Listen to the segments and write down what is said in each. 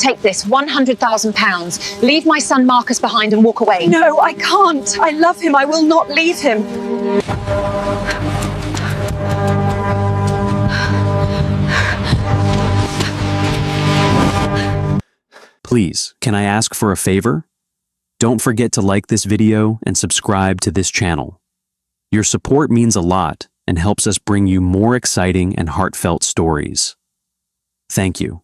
Take this, £100,000. Leave my son Marcus behind and walk away. No, I can't. I love him. I will not leave him. Please, can I ask for a favor? Don't forget to like this video and subscribe to this channel. Your support means a lot and helps us bring you more exciting and heartfelt stories. Thank you.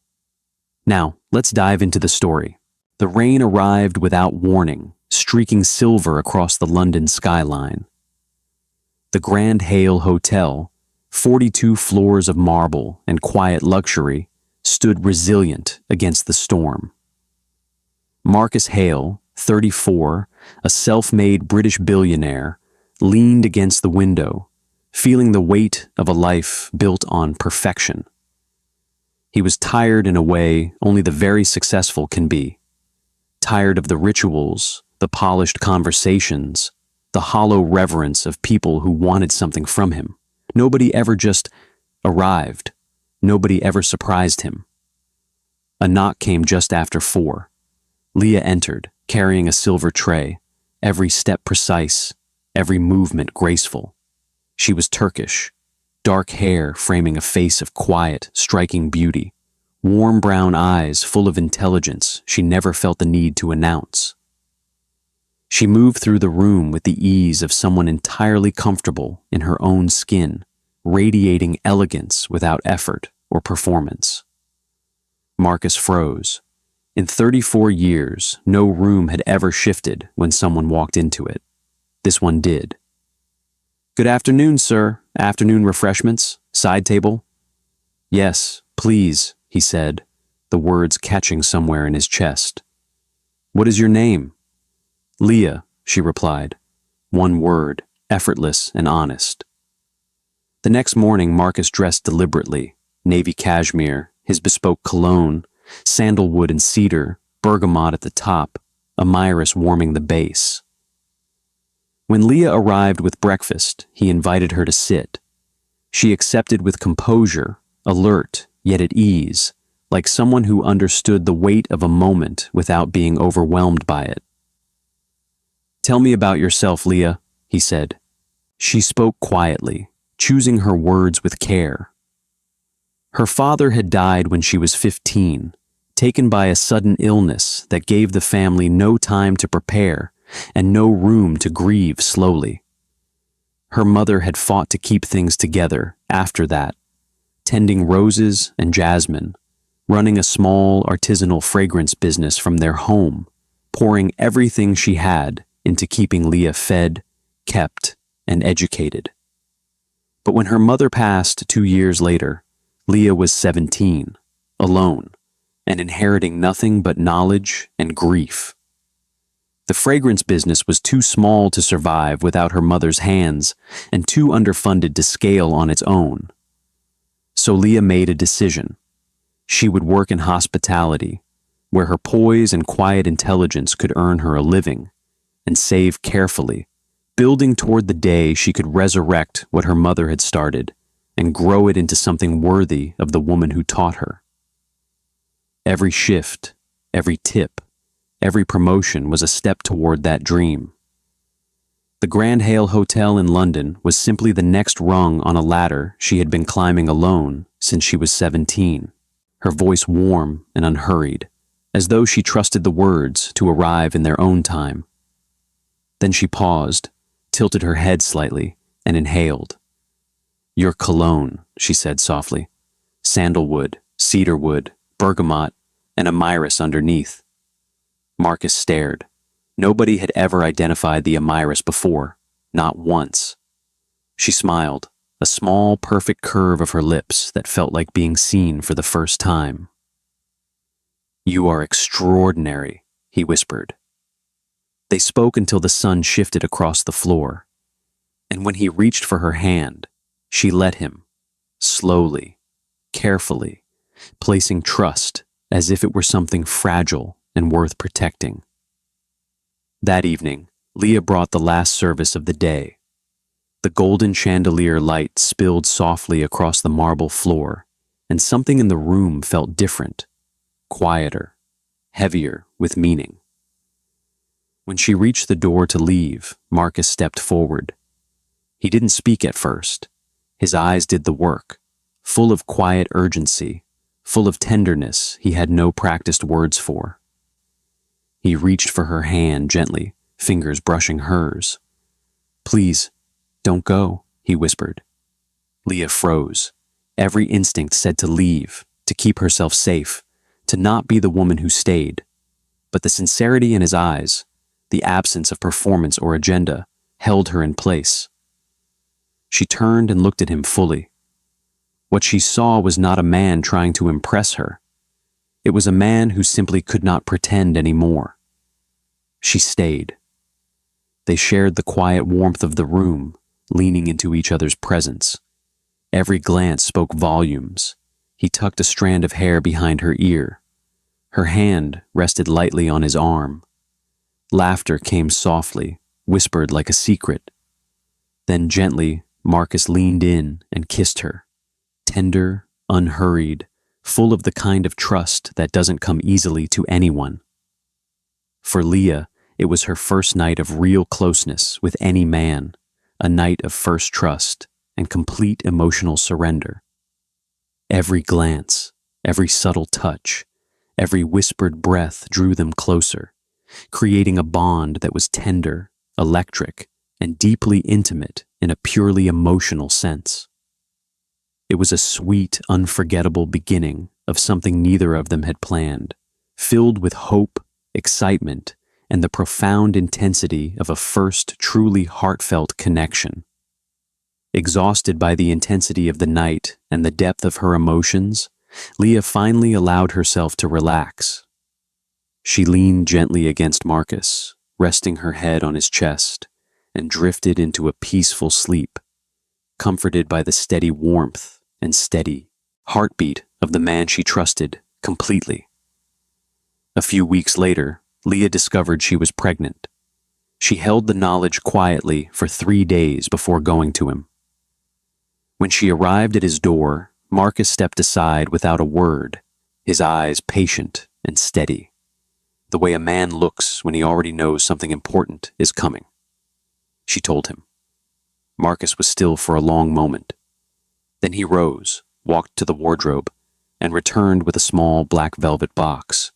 Now, let's dive into the story. The rain arrived without warning, streaking silver across the London skyline. The Grand Hale Hotel, 42 floors of marble and quiet luxury, stood resilient against the storm. Marcus Hale, 34, a self-made British billionaire, leaned against the window, feeling the weight of a life built on perfection. He was tired in a way only the very successful can be. Tired of the rituals, the polished conversations, the hollow reverence of people who wanted something from him. Nobody ever just arrived. Nobody ever surprised him. A knock came just after 4. Leah entered, carrying a silver tray, every step precise, every movement graceful. She was Turkish, dark hair framing a face of quiet, striking beauty, warm brown eyes full of intelligence she never felt the need to announce. She moved through the room with the ease of someone entirely comfortable in her own skin, radiating elegance without effort or performance. Marcus froze. In 34 years, no room had ever shifted when someone walked into it. This one did. "Good afternoon, sir. Afternoon refreshments? Side table?" "Yes, please," he said, the words catching somewhere in his chest. "What is your name?" "Leah," she replied. One word, effortless and honest. The next morning, Marcus dressed deliberately, navy cashmere, his bespoke cologne, sandalwood and cedar, bergamot at the top, amyris warming the base. When Leah arrived with breakfast, he invited her to sit. She accepted with composure, alert yet at ease, like someone who understood the weight of a moment without being overwhelmed by it. "Tell me about yourself, Leah," he said. She spoke quietly, choosing her words with care. Her father had died when she was 15, taken by a sudden illness that gave the family no time to prepare and no room to grieve slowly. Her mother had fought to keep things together after that, tending roses and jasmine, running a small artisanal fragrance business from their home, pouring everything she had into keeping Leah fed, kept, and educated. But when her mother passed 2 years later, Leah was 17, alone, and inheriting nothing but knowledge and grief. The fragrance business was too small to survive without her mother's hands and too underfunded to scale on its own. So Leah made a decision. She would work in hospitality, where her poise and quiet intelligence could earn her a living, and save carefully, building toward the day she could resurrect what her mother had started and grow it into something worthy of the woman who taught her. Every shift, every tip, every promotion was a step toward that dream. The Grand Hale Hotel in London was simply the next rung on a ladder she had been climbing alone since she was 17, her voice warm and unhurried, as though she trusted the words to arrive in their own time. Then she paused, tilted her head slightly, and inhaled. "Your cologne," she said softly. "Sandalwood, cedarwood, bergamot, and amyris underneath." Marcus stared. Nobody had ever identified the amyris before, not once. She smiled, a small, perfect curve of her lips that felt like being seen for the first time. "You are extraordinary," he whispered. They spoke until the sun shifted across the floor, and when he reached for her hand, she let him, slowly, carefully, placing trust as if it were something fragile and worth protecting. That evening, Leah brought the last service of the day. The golden chandelier light spilled softly across the marble floor, and something in the room felt different, quieter, heavier with meaning. When she reached the door to leave, Marcus stepped forward. He didn't speak at first. His eyes did the work, full of quiet urgency, full of tenderness he had no practiced words for. He reached for her hand gently, fingers brushing hers. "Please, don't go," he whispered. Leah froze. Every instinct said to leave, to keep herself safe, to not be the woman who stayed. But the sincerity in his eyes, the absence of performance or agenda, held her in place. She turned and looked at him fully. What she saw was not a man trying to impress her. It was a man who simply could not pretend anymore. She stayed. They shared the quiet warmth of the room, leaning into each other's presence. Every glance spoke volumes. He tucked a strand of hair behind her ear. Her hand rested lightly on his arm. Laughter came softly, whispered like a secret. Then gently, Marcus leaned in and kissed her. Tender, unhurried, full of the kind of trust that doesn't come easily to anyone. For Leah, it was her first night of real closeness with any man, a night of first trust and complete emotional surrender. Every glance, every subtle touch, every whispered breath drew them closer, creating a bond that was tender, electric, and deeply intimate in a purely emotional sense. It was a sweet, unforgettable beginning of something neither of them had planned, filled with hope, excitement, and the profound intensity of a first truly heartfelt connection. Exhausted by the intensity of the night and the depth of her emotions, Leah finally allowed herself to relax. She leaned gently against Marcus, resting her head on his chest, and drifted into a peaceful sleep, comforted by the steady warmth and steady heartbeat of the man she trusted completely. A few weeks later, Leah discovered she was pregnant. She held the knowledge quietly for 3 days before going to him. When she arrived at his door, Marcus stepped aside without a word, his eyes patient and steady, the way a man looks when he already knows something important is coming. She told him. Marcus was still for a long moment. Then he rose, walked to the wardrobe, and returned with a small black velvet box.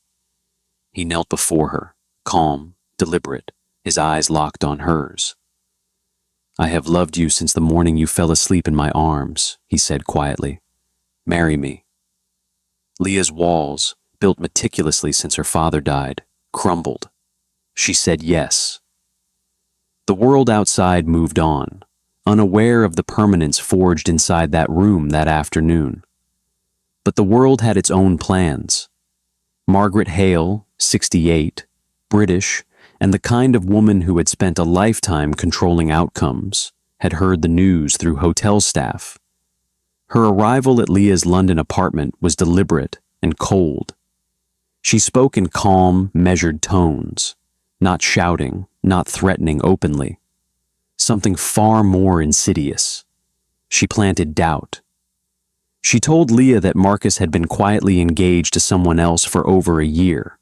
He knelt before her, calm, deliberate, his eyes locked on hers. "I have loved you since the morning you fell asleep in my arms," he said quietly. "Marry me." Leah's walls, built meticulously since her father died, crumbled. She said yes. The world outside moved on, unaware of the permanence forged inside that room that afternoon. But the world had its own plans. Margaret Hale, 68, British, and the kind of woman who had spent a lifetime controlling outcomes, had heard the news through hotel staff. Her arrival at Leah's London apartment was deliberate and cold. She spoke in calm, measured tones, not shouting, not threatening openly. Something far more insidious. She planted doubt. She told Leah that Marcus had been quietly engaged to someone else for over a year.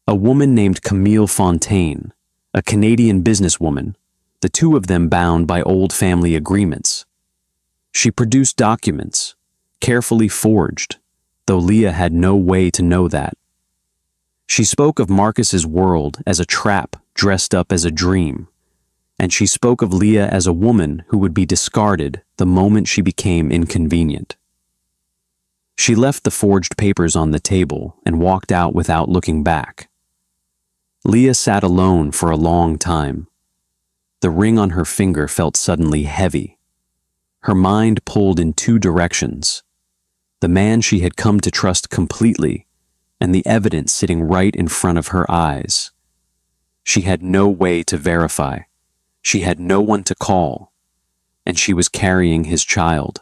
A woman named Camille Fontaine, a Canadian businesswoman, the two of them bound by old family agreements. She produced documents, carefully forged, though Leah had no way to know that. She spoke of Marcus's world as a trap dressed up as a dream, and she spoke of Leah as a woman who would be discarded the moment she became inconvenient. She left the forged papers on the table and walked out without looking back. Leah sat alone for a long time. The ring on her finger felt suddenly heavy. Her mind pulled in 2 directions: the man she had come to trust completely, and the evidence sitting right in front of her eyes. She had no way to verify. She had no one to call, and she was carrying his child.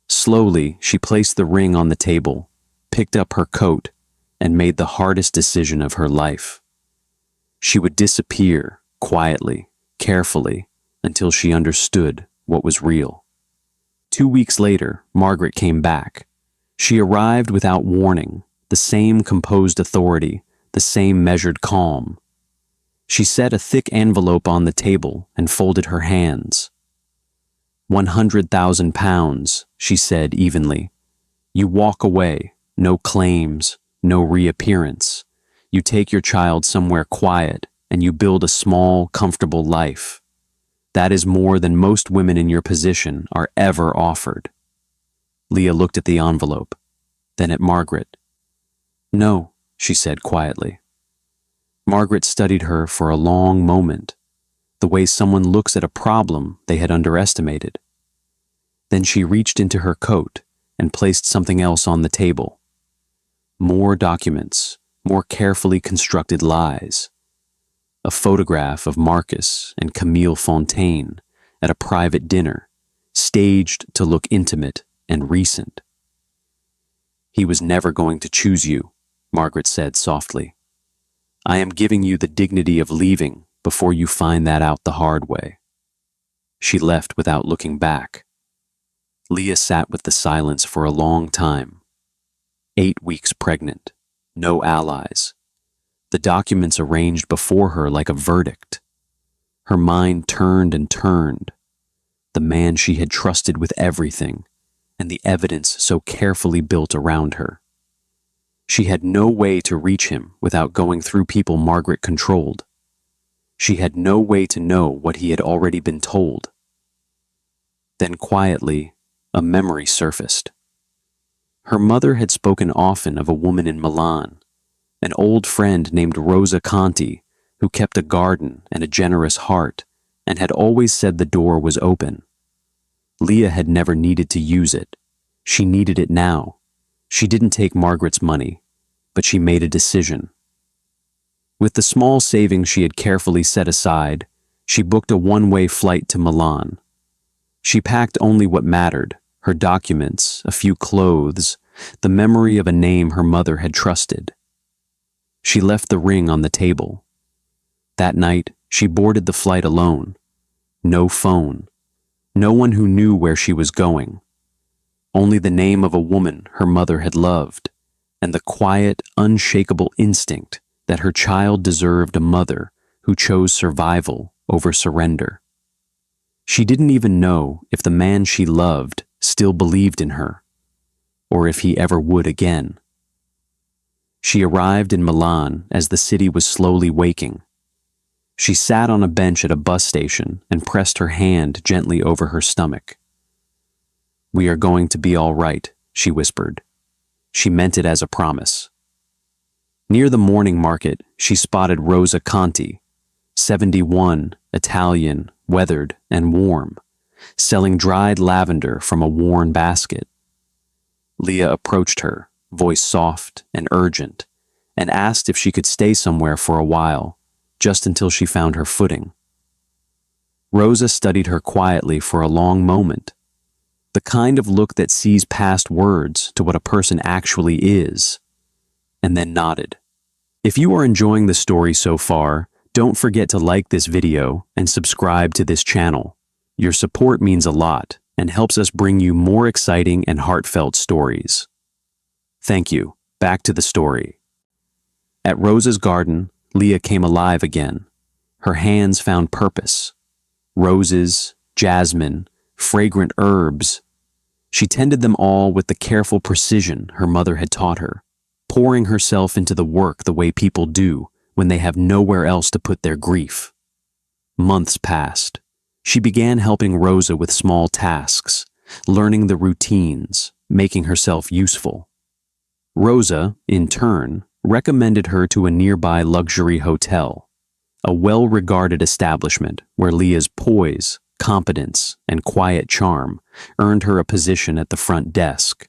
Slowly, she placed the ring on the table, picked up her coat, and made the hardest decision of her life. She would disappear, quietly, carefully, until she understood what was real. 2 weeks later, Margaret came back. She arrived without warning, the same composed authority, the same measured calm. She set a thick envelope on the table and folded her hands. 100,000 pounds, she said evenly. You walk away, no claims, no reappearance. You take your child somewhere quiet and you build a small, comfortable life. That is more than most women in your position are ever offered. Leah looked at the envelope, then at Margaret. No, she said quietly. Margaret studied her for a long moment, the way someone looks at a problem they had underestimated. Then she reached into her coat and placed something else on the table. More documents, more carefully constructed lies. A photograph of Marcus and Camille Fontaine at a private dinner, staged to look intimate and recent. He was never going to choose you, Margaret said softly. I am giving you the dignity of leaving before you find that out the hard way. She left without looking back. Leah sat with the silence for a long time. 8 weeks pregnant, no allies. The documents arranged before her like a verdict. Her mind turned and turned. The man she had trusted with everything, and the evidence so carefully built around her. She had no way to reach him without going through people Margaret controlled. She had no way to know what he had already been told. Then quietly, a memory surfaced. Her mother had spoken often of a woman in Milan, an old friend named Rosa Conti, who kept a garden and a generous heart, and had always said the door was open. Leah had never needed to use it. She needed it now. She didn't take Margaret's money, but she made a decision. With the small savings she had carefully set aside, she booked a one-way flight to Milan. She packed only what mattered, her documents, a few clothes, the memory of a name her mother had trusted. She left the ring on the table. That night, she boarded the flight alone. No phone. No one who knew where she was going. Only the name of a woman her mother had loved, and the quiet, unshakable instinct that her child deserved a mother who chose survival over surrender. She didn't even know if the man she loved still believed in her, or if he ever would again. She arrived in Milan as the city was slowly waking. She sat on a bench at a bus station and pressed her hand gently over her stomach. We are going to be all right, she whispered. She meant it as a promise. Near the morning market, she spotted Rosa Conti, 71, Italian, weathered and warm, selling dried lavender from a worn basket. Leah approached her, voice soft and urgent, and asked if she could stay somewhere for a while, just until she found her footing. Rosa studied her quietly for a long moment, the kind of look that sees past words to what a person actually is, and then nodded. If you are enjoying the story so far, don't forget to like this video and subscribe to this channel. Your support means a lot and helps us bring you more exciting and heartfelt stories. Thank you. Back to the story. At Rosa's garden, Leah came alive again. Her hands found purpose. Roses, jasmine, fragrant herbs. She tended them all with the careful precision her mother had taught her, pouring herself into the work the way people do when they have nowhere else to put their grief. Months passed. She began helping Rosa with small tasks, learning the routines, making herself useful. Rosa, in turn, recommended her to a nearby luxury hotel, a well-regarded establishment where Leah's poise, competence, and quiet charm earned her a position at the front desk.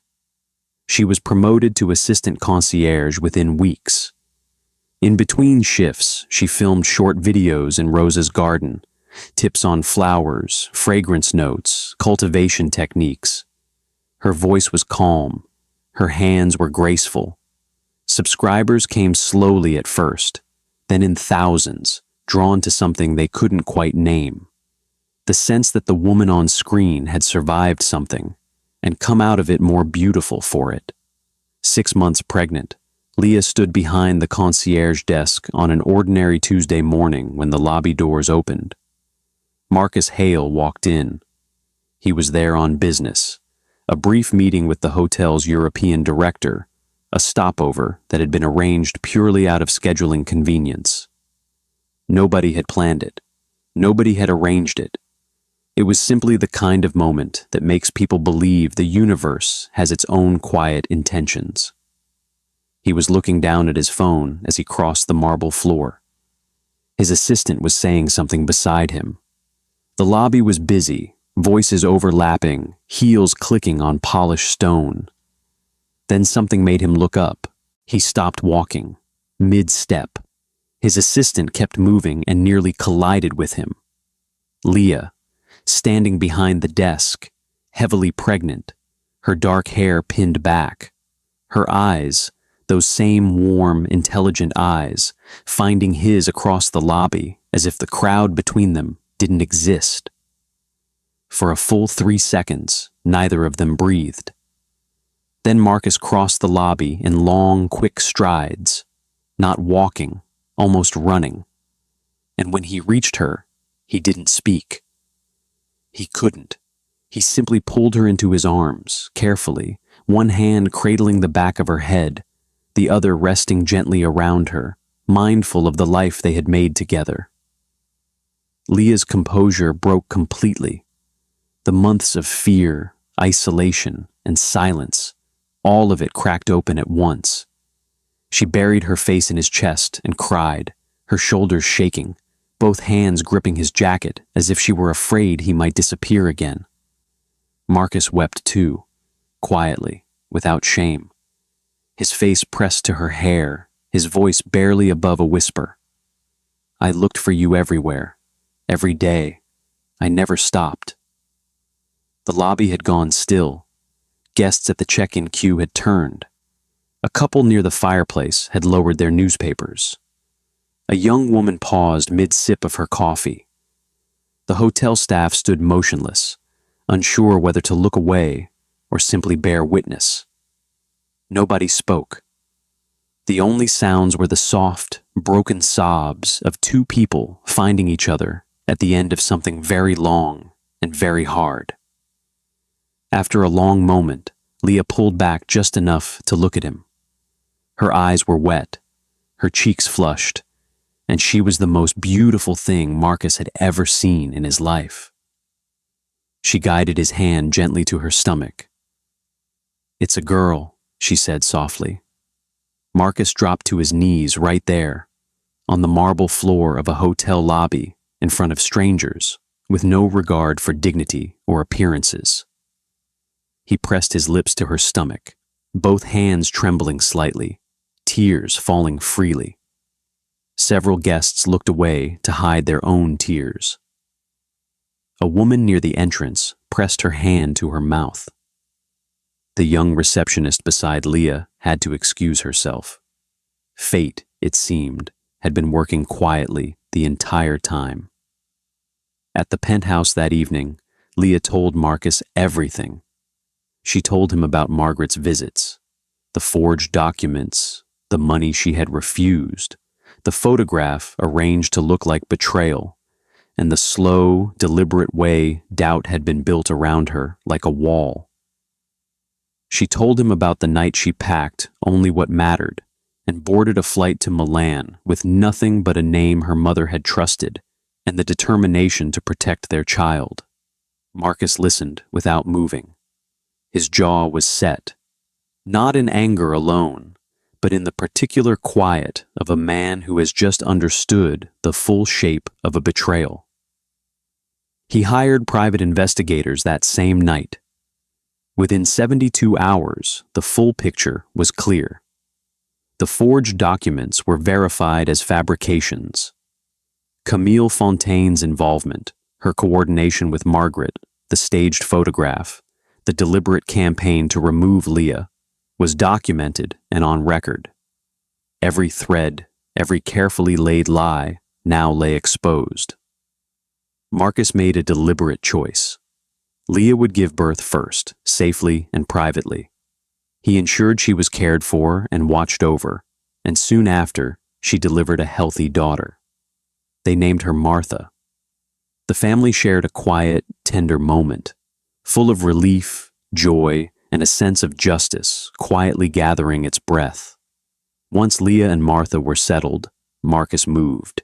She was promoted to assistant concierge within weeks. In between shifts, she filmed short videos in Rosa's garden, tips on flowers, fragrance notes, cultivation techniques. Her voice was calm. Her hands were graceful. Subscribers came slowly at first, then in thousands, drawn to something they couldn't quite name. The sense that the woman on screen had survived something and come out of it more beautiful for it. 6 months pregnant, Leah stood behind the concierge desk on an ordinary Tuesday morning when the lobby doors opened. Marcus Hale walked in. He was there on business, a brief meeting with the hotel's European director, a stopover that had been arranged purely out of scheduling convenience. Nobody had planned it. Nobody had arranged it. It was simply the kind of moment that makes people believe the universe has its own quiet intentions. He was looking down at his phone as he crossed the marble floor. His assistant was saying something beside him. The lobby was busy, voices overlapping, heels clicking on polished stone. Then something made him look up. He stopped walking, mid-step. His assistant kept moving and nearly collided with him. Leah, standing behind the desk, heavily pregnant, her dark hair pinned back. Her eyes, those same warm, intelligent eyes, finding his across the lobby as if the crowd between them didn't exist. For a full 3 seconds, neither of them breathed. Then Marcus crossed the lobby in long, quick strides, not walking, almost running. And when he reached her, he didn't speak. He couldn't. He simply pulled her into his arms, carefully, one hand cradling the back of her head, the other resting gently around her, mindful of the life they had made together. Leah's composure broke completely. The months of fear, isolation, and silence, all of it cracked open at once. She buried her face in his chest and cried, her shoulders shaking, both hands gripping his jacket as if she were afraid he might disappear again. Marcus wept too, quietly, without shame. His face pressed to her hair, his voice barely above a whisper. I looked for you everywhere, every day. I never stopped. The lobby had gone still. Guests at the check-in queue had turned. A couple near the fireplace had lowered their newspapers. A young woman paused mid-sip of her coffee. The hotel staff stood motionless, unsure whether to look away or simply bear witness. Nobody spoke. The only sounds were the soft, broken sobs of two people finding each other at the end of something very long and very hard. After a long moment, Leah pulled back just enough to look at him. Her eyes were wet, her cheeks flushed, and she was the most beautiful thing Marcus had ever seen in his life. She guided his hand gently to her stomach. It's a girl, she said softly. Marcus dropped to his knees right there, on the marble floor of a hotel lobby in front of strangers, with no regard for dignity or appearances. He pressed his lips to her stomach, both hands trembling slightly, tears falling freely. Several guests looked away to hide their own tears. A woman near the entrance pressed her hand to her mouth. The young receptionist beside Leah had to excuse herself. Fate, it seemed, had been working quietly the entire time. At the penthouse that evening, Leah told Marcus everything. She told him about Margaret's visits, the forged documents, the money she had refused, the photograph arranged to look like betrayal, and the slow, deliberate way doubt had been built around her like a wall. She told him about the night she packed only what mattered and boarded a flight to Milan with nothing but a name her mother had trusted and the determination to protect their child. Marcus listened without moving. His jaw was set, not in anger alone, but in the particular quiet of a man who has just understood the full shape of a betrayal. He hired private investigators that same night. Within 72 hours, the full picture was clear. The forged documents were verified as fabrications. Camille Fontaine's involvement, her coordination with Margaret, the staged photograph, the deliberate campaign to remove Leah, was documented and on record. Every thread, every carefully laid lie now lay exposed. Marcus made a deliberate choice. Leah would give birth first, safely and privately. He ensured she was cared for and watched over, and soon after, she delivered a healthy daughter. They named her Martha. The family shared a quiet, tender moment, full of relief, joy, and a sense of justice quietly gathering its breath. Once Leah and Martha were settled, Marcus moved.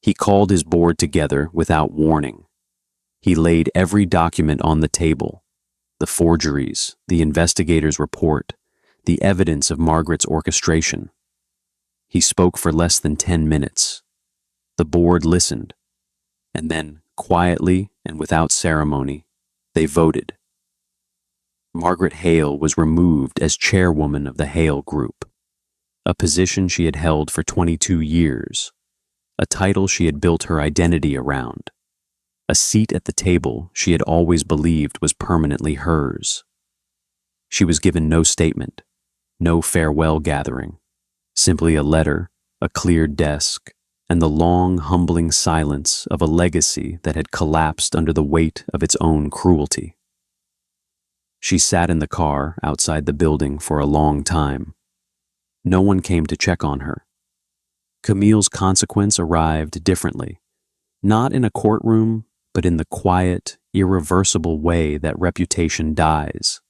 He called his board together without warning. He laid every document on the table: the forgeries, the investigator's report, the evidence of Margaret's orchestration. He spoke for less than 10 minutes. The board listened, and then, quietly and without ceremony, they voted. Margaret Hale was removed as chairwoman of the Hale Group, a position she had held for 22 years, a title she had built her identity around, a seat at the table she had always believed was permanently hers. She was given no statement, no farewell gathering, simply a letter, a cleared desk, and the long, humbling silence of a legacy that had collapsed under the weight of its own cruelty. She sat in the car outside the building for a long time. No one came to check on her. Camille's consequence arrived differently, not in a courtroom, but in the quiet, irreversible way that reputation dies.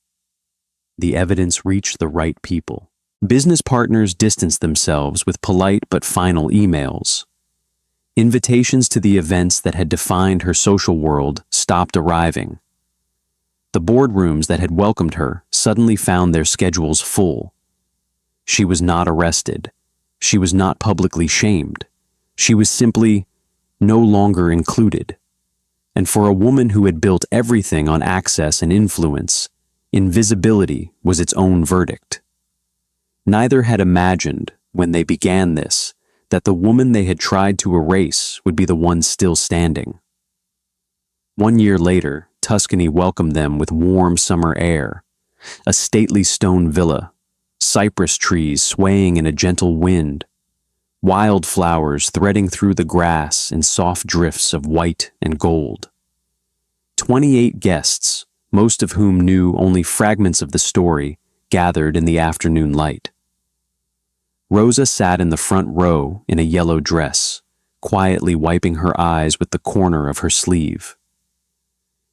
The evidence reached the right people. Business partners distanced themselves with polite but final emails. Invitations to the events that had defined her social world stopped arriving. The boardrooms that had welcomed her suddenly found their schedules full. She was not arrested. She was not publicly shamed. She was simply no longer included. And for a woman who had built everything on access and influence, invisibility was its own verdict. Neither had imagined, when they began this, that the woman they had tried to erase would be the one still standing. 1 year later, Tuscany welcomed them with warm summer air, a stately stone villa, cypress trees swaying in a gentle wind, wildflowers threading through the grass in soft drifts of white and gold. 28 guests, most of whom knew only fragments of the story, gathered in the afternoon light. Rosa sat in the front row in a yellow dress, quietly wiping her eyes with the corner of her sleeve.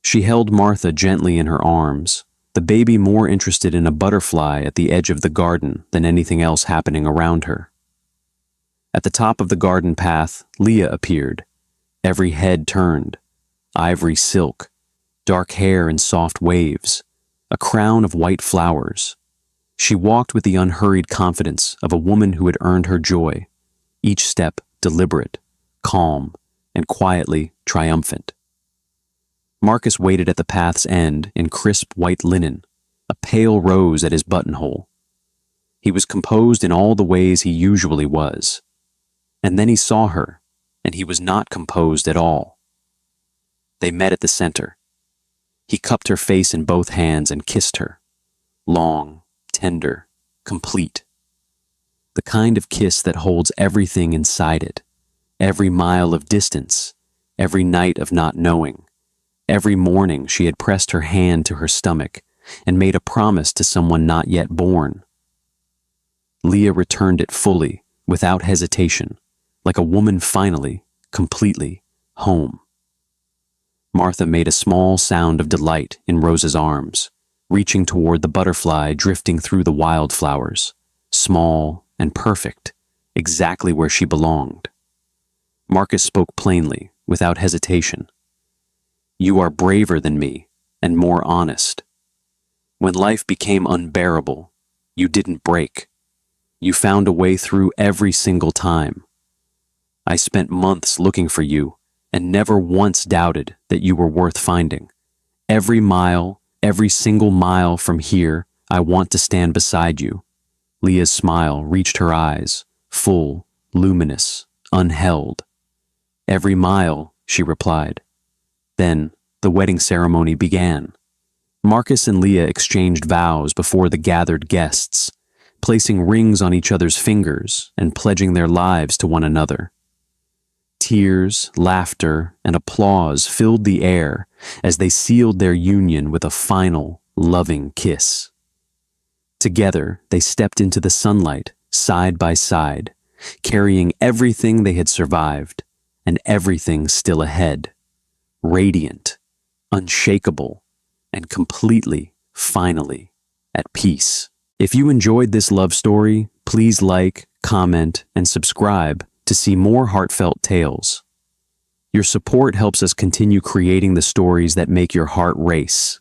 She held Martha gently in her arms, the baby more interested in a butterfly at the edge of the garden than anything else happening around her. At the top of the garden path, Leah appeared, every head turned, ivory silk, dark hair in soft waves, a crown of white flowers. She walked with the unhurried confidence of a woman who had earned her joy, each step deliberate, calm, and quietly triumphant. Marcus waited at the path's end in crisp white linen, a pale rose at his buttonhole. He was composed in all the ways he usually was. And then he saw her, and he was not composed at all. They met at the center. He cupped her face in both hands and kissed her, long, tender, complete. The kind of kiss that holds everything inside it, every mile of distance, every night of not knowing. Every morning she had pressed her hand to her stomach and made a promise to someone not yet born. Leah returned it fully, without hesitation, like a woman finally, completely, home. Martha made a small sound of delight in Rosa's arms, reaching toward the butterfly drifting through the wildflowers, small and perfect, exactly where she belonged. Marcus spoke plainly, without hesitation. You are braver than me, and more honest. When life became unbearable, you didn't break. You found a way through every single time. I spent months looking for you, and never once doubted that you were worth finding. Every single mile from here, I want to stand beside you. Leah's smile reached her eyes, full, luminous, unheld. Every mile, she replied. Then, the wedding ceremony began. Marcus and Leah exchanged vows before the gathered guests, placing rings on each other's fingers and pledging their lives to one another. Tears, laughter, and applause filled the air as they sealed their union with a final, loving kiss. Together, they stepped into the sunlight side by side, carrying everything they had survived and everything still ahead, radiant, unshakable, and completely, finally, at peace. If you enjoyed this love story, please like, comment, and subscribe to see more heartfelt tales. Your support helps us continue creating the stories that make your heart race.